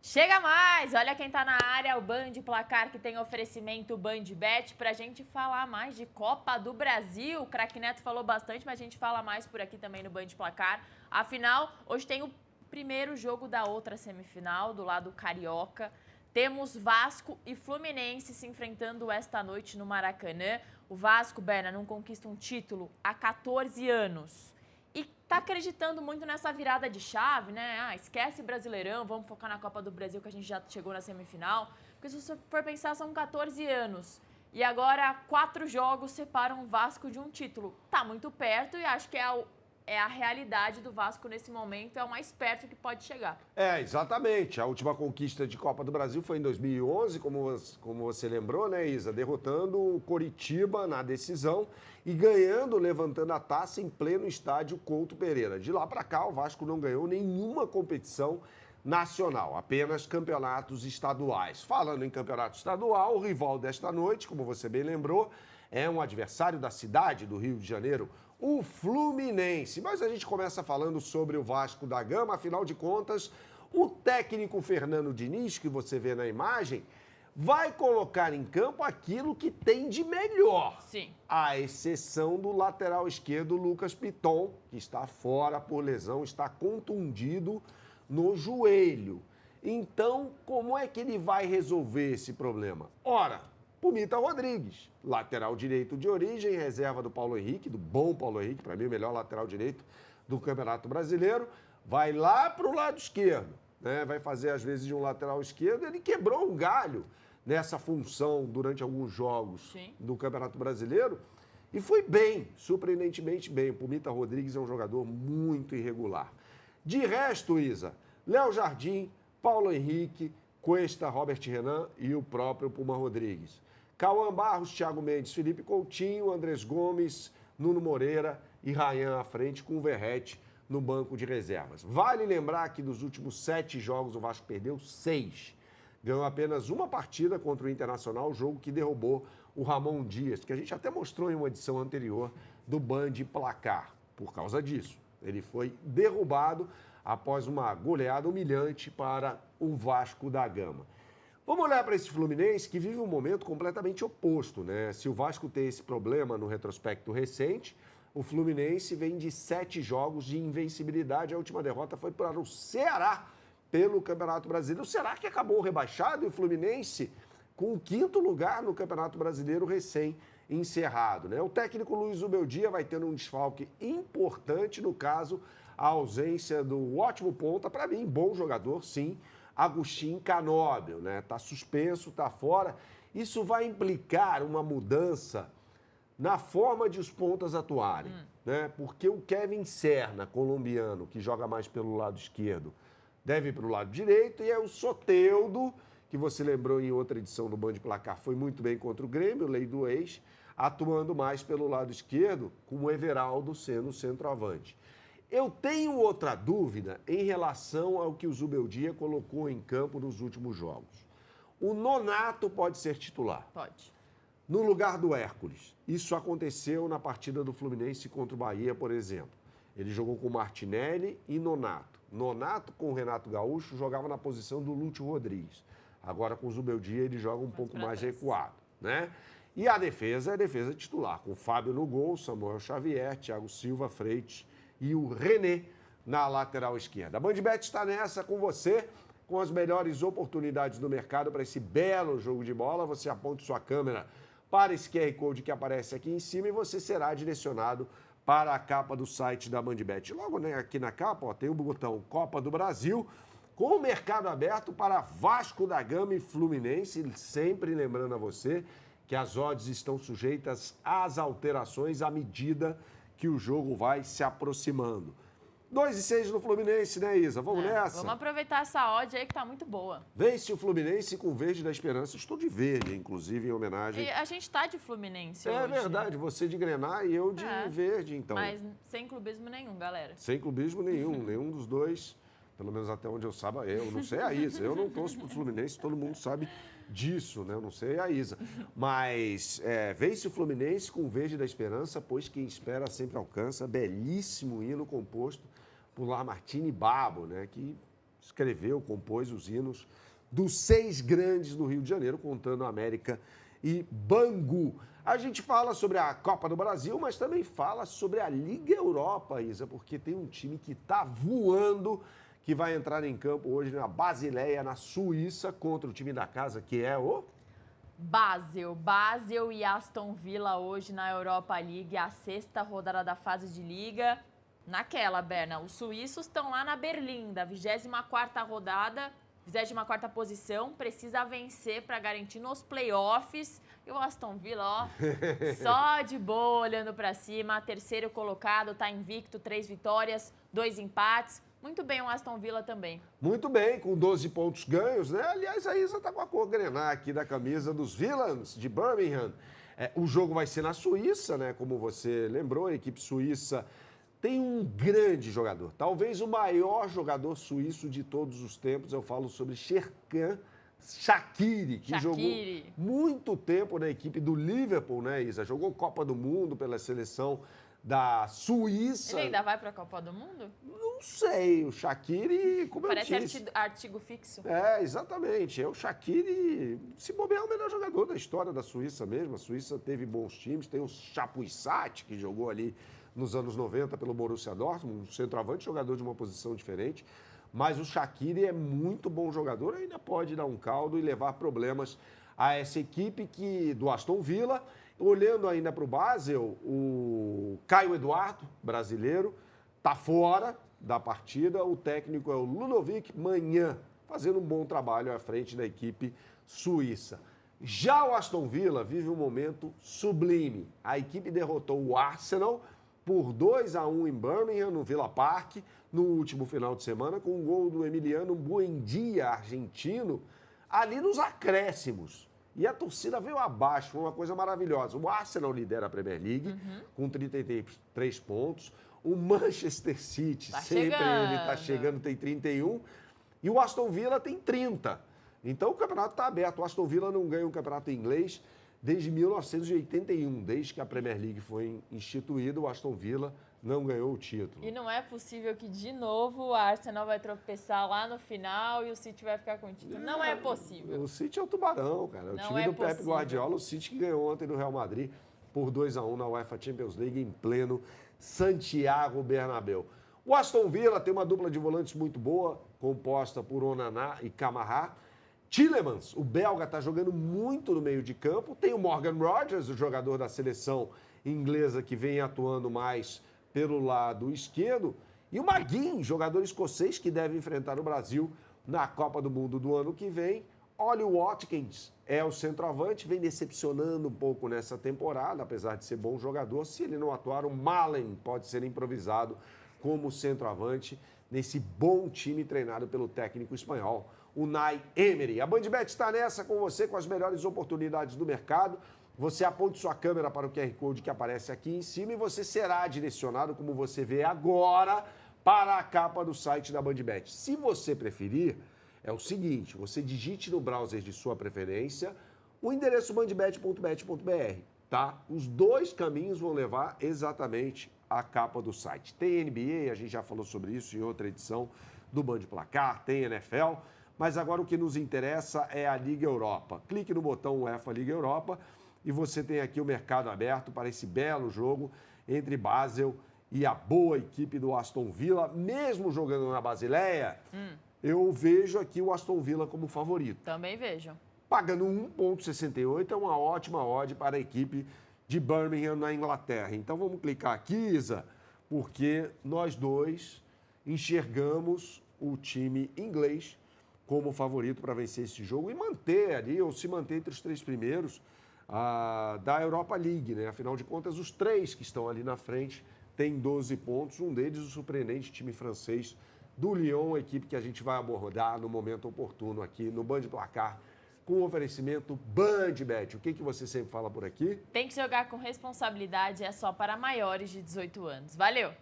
Chega mais! Olha quem tá na área, o Band Placar, que tem oferecimento BandBet pra gente falar mais de Copa do Brasil. O Craque Neto falou bastante, mas a gente fala mais por aqui também no Band Placar. Afinal, hoje tem o primeiro jogo da outra semifinal, do lado carioca. Temos Vasco e Fluminense se enfrentando esta noite no Maracanã. O Vasco, Berna, não conquista um título há 14 anos. E tá acreditando muito nessa virada de chave, né? Esquece Brasileirão, vamos focar na Copa do Brasil, que a gente já chegou na semifinal. Porque se você for pensar, são 14 anos. E agora 4 jogos separam o Vasco de um título. Tá muito perto e acho que é a realidade do Vasco nesse momento, é o mais perto que pode chegar. Exatamente. A última conquista de Copa do Brasil foi em 2011, como você lembrou, né, Isa? Derrotando o Coritiba na decisão e ganhando, levantando a taça em pleno estádio Couto Pereira. De lá para cá, o Vasco não ganhou nenhuma competição nacional, apenas campeonatos estaduais. Falando em campeonato estadual, o rival desta noite, como você bem lembrou, é um adversário da cidade do Rio de Janeiro, o Fluminense. Mas a gente começa falando sobre o Vasco da Gama, afinal de contas, o técnico Fernando Diniz, que você vê na imagem, vai colocar em campo aquilo que tem de melhor. Sim. À exceção do lateral esquerdo, Lucas Piton, que está fora por lesão, está contundido no joelho. Então, como é que ele vai resolver esse problema? Ora, Pumita Rodrigues, lateral direito de origem, reserva do Paulo Henrique, do bom Paulo Henrique, para mim o melhor lateral direito do Campeonato Brasileiro, vai lá para o lado esquerdo, né? Vai fazer às vezes de um lateral esquerdo, ele quebrou um galho nessa função durante alguns jogos do Campeonato Brasileiro e foi bem, surpreendentemente bem. O Pumita Rodrigues é um jogador muito irregular. De resto, Isa, Léo Jardim, Paulo Henrique, Cuesta, Robert Renan e o próprio Puma Rodrigues. Cauã Barros, Thiago Mendes, Felipe Coutinho, Andrés Gomes, Nuno Moreira e Ryan à frente, com o Verratti no banco de reservas. Vale lembrar que dos últimos 7 jogos o Vasco perdeu 6. Ganhou apenas uma partida contra o Internacional, o jogo que derrubou o Ramon Dias, que a gente até mostrou em uma edição anterior do Band Placar. Por causa disso, ele foi derrubado após uma goleada humilhante para o Vasco da Gama. Vamos olhar para esse Fluminense que vive um momento completamente oposto, né? Se o Vasco tem esse problema no retrospecto recente, o Fluminense vem de 7 jogos de invencibilidade. A última derrota foi para o Ceará pelo Campeonato Brasileiro. O Ceará que acabou rebaixado e o Fluminense com o 5º lugar no Campeonato Brasileiro recém-encerrado, né? O técnico Luiz Zubeldia vai tendo um desfalque importante, no caso, a ausência do ótimo ponta, para mim, bom jogador, sim, Agostinho Canóbio, né? Tá suspenso, tá fora. Isso vai implicar uma mudança na forma de os pontas atuarem, né? Porque o Kevin Serna, colombiano, que joga mais pelo lado esquerdo, deve ir para o lado direito, e é o Soteldo, que você lembrou em outra edição do Band Placar, foi muito bem contra o Grêmio, lei do ex, atuando mais pelo lado esquerdo, com o Everaldo sendo o centroavante. Eu tenho outra dúvida em relação ao que o Zubeldia colocou em campo nos últimos jogos. O Nonato pode ser titular. Pode. No lugar do Hércules. Isso aconteceu na partida do Fluminense contra o Bahia, por exemplo. Ele jogou com Martinelli e Nonato. Nonato, com o Renato Gaúcho, jogava na posição do Lúcio Rodrigues. Agora, com o Zubeldia, ele joga um pouco mais recuado, né? E a defesa é a defesa titular, com o Fábio no gol, Samuel Xavier, Thiago Silva, Freitas e o René na lateral esquerda. A BandBet está nessa com você, com as melhores oportunidades do mercado para esse belo jogo de bola. Você aponta sua câmera para esse QR Code que aparece aqui em cima e você será direcionado para a capa do site da BandBet. Logo, né, aqui na capa, ó, tem o botão Copa do Brasil, com o mercado aberto para Vasco da Gama e Fluminense. Sempre lembrando a você que as odds estão sujeitas às alterações à medida que o jogo vai se aproximando. 2,6 no Fluminense, né, Isa? Vamos nessa? Vamos aproveitar essa odd aí que tá muito boa. Vence o Fluminense com o verde da esperança. Estou de verde, inclusive, em homenagem. E a gente tá de Fluminense É hoje. verdade, você de grená e eu de verde, então. Mas sem clubismo nenhum, galera. Sem clubismo nenhum, nenhum dos dois. Pelo menos até onde eu saiba, eu não sei a Isa. Eu não torço pro Fluminense, todo mundo sabe disso, né? Eu não sei a Isa. Mas vence o Fluminense com o verde da esperança, pois quem espera sempre alcança. Belíssimo hino composto por Lamartine Babo, né? Que escreveu, compôs os hinos dos 6 grandes do Rio de Janeiro, contando América e Bangu. A gente fala sobre a Copa do Brasil, mas também fala sobre a Liga Europa, Isa, porque tem um time que está voando, que vai entrar em campo hoje na Basileia, na Suíça, contra o time da casa, que é o... Basel e Aston Villa hoje na Europa League, a 6ª rodada da fase de liga. Naquela, Berna, os suíços estão lá na Berlim, da 24ª rodada, 24ª posição, precisa vencer para garantir nos playoffs. E o Aston Villa, ó, só de boa, olhando para cima, terceiro colocado, tá invicto, 3 vitórias, 2 empates. Muito bem o Aston Villa também. Muito bem, com 12 pontos ganhos, né? Aliás, a Isa tá com a cor grená aqui da camisa dos Villains de Birmingham. O jogo vai ser na Suíça, né? Como você lembrou, a equipe suíça tem um grande jogador, talvez o maior jogador suíço de todos os tempos. Eu falo sobre Serkan Shaqiri, que jogou muito tempo na equipe do Liverpool, né, Isa? Jogou Copa do Mundo pela seleção da Suíça. Ele ainda vai para a Copa do Mundo? Não sei, o Shaqiri, como parece eu disse... artigo fixo. Exatamente. O Shaqiri, se bobear, é o melhor jogador da história da Suíça mesmo. A Suíça teve bons times, tem o Chapuisat, que jogou ali nos anos 90 pelo Borussia Dortmund, um centroavante, jogador de uma posição diferente. Mas o Shaqiri é muito bom jogador, ainda pode dar um caldo e levar problemas a essa equipe do Aston Villa. Olhando ainda para o Basel, o Caio Eduardo, brasileiro, está fora da partida. O técnico é o Ludovic Magnan, fazendo um bom trabalho à frente da equipe suíça. Já o Aston Villa vive um momento sublime. A equipe derrotou o Arsenal por 2-1 em Birmingham, no Villa Park, no último final de semana, com um gol do Emiliano Buendia, argentino, ali nos acréscimos. E a torcida veio abaixo, foi uma coisa maravilhosa. O Arsenal lidera a Premier League com 33 pontos. O Manchester City, ele está chegando, tem 31. E o Aston Villa tem 30. Então o campeonato está aberto. O Aston Villa não ganha um campeonato inglês desde 1981. Desde que a Premier League foi instituída, o Aston Villa não ganhou o título. E não é possível que, de novo, o Arsenal vai tropeçar lá no final e o City vai ficar com o título. Não é possível. O City é o tubarão, cara. O time do Pep Guardiola, o City que ganhou ontem no Real Madrid por 2-1 na UEFA Champions League em pleno Santiago Bernabéu. O Aston Villa tem uma dupla de volantes muito boa, composta por Onana e Camara. Tielemans, o belga, está jogando muito no meio de campo. Tem o Morgan Rogers, o jogador da seleção inglesa que vem atuando mais pelo lado esquerdo. E o Maguinho, jogador escocês que deve enfrentar o Brasil na Copa do Mundo do ano que vem. Ollie Watkins é o centroavante, vem decepcionando um pouco nessa temporada, apesar de ser bom jogador. Se ele não atuar, o Malen pode ser improvisado como centroavante nesse bom time treinado pelo técnico espanhol, Unai Emery. A BandBet está nessa com você, com as melhores oportunidades do mercado. Você aponte sua câmera para o QR Code que aparece aqui em cima e você será direcionado, como você vê agora, para a capa do site da BandBet. Se você preferir, é o seguinte, você digite no browser de sua preferência o endereço bandbet.bet.br, tá? Os dois caminhos vão levar exatamente à capa do site. Tem NBA, a gente já falou sobre isso em outra edição do Band Placar, tem NFL, mas agora o que nos interessa é a Liga Europa. Clique no botão UEFA Liga Europa e você tem aqui o mercado aberto para esse belo jogo entre Basel e a boa equipe do Aston Villa. Mesmo jogando na Basileia, eu vejo aqui o Aston Villa como favorito. Também vejo. Pagando 1,68 é uma ótima odd para a equipe de Birmingham na Inglaterra. Então vamos clicar aqui, Isa, porque nós dois enxergamos o time inglês como favorito para vencer esse jogo e manter ali, ou se manter entre os 3 primeiros da Europa League, né? Afinal de contas, os 3 que estão ali na frente têm 12 pontos. Um deles, o surpreendente time francês do Lyon, a equipe que a gente vai abordar no momento oportuno aqui no Band Placar, com o oferecimento BandBet. O que você sempre fala por aqui? Tem que jogar com responsabilidade, é só para maiores de 18 anos. Valeu!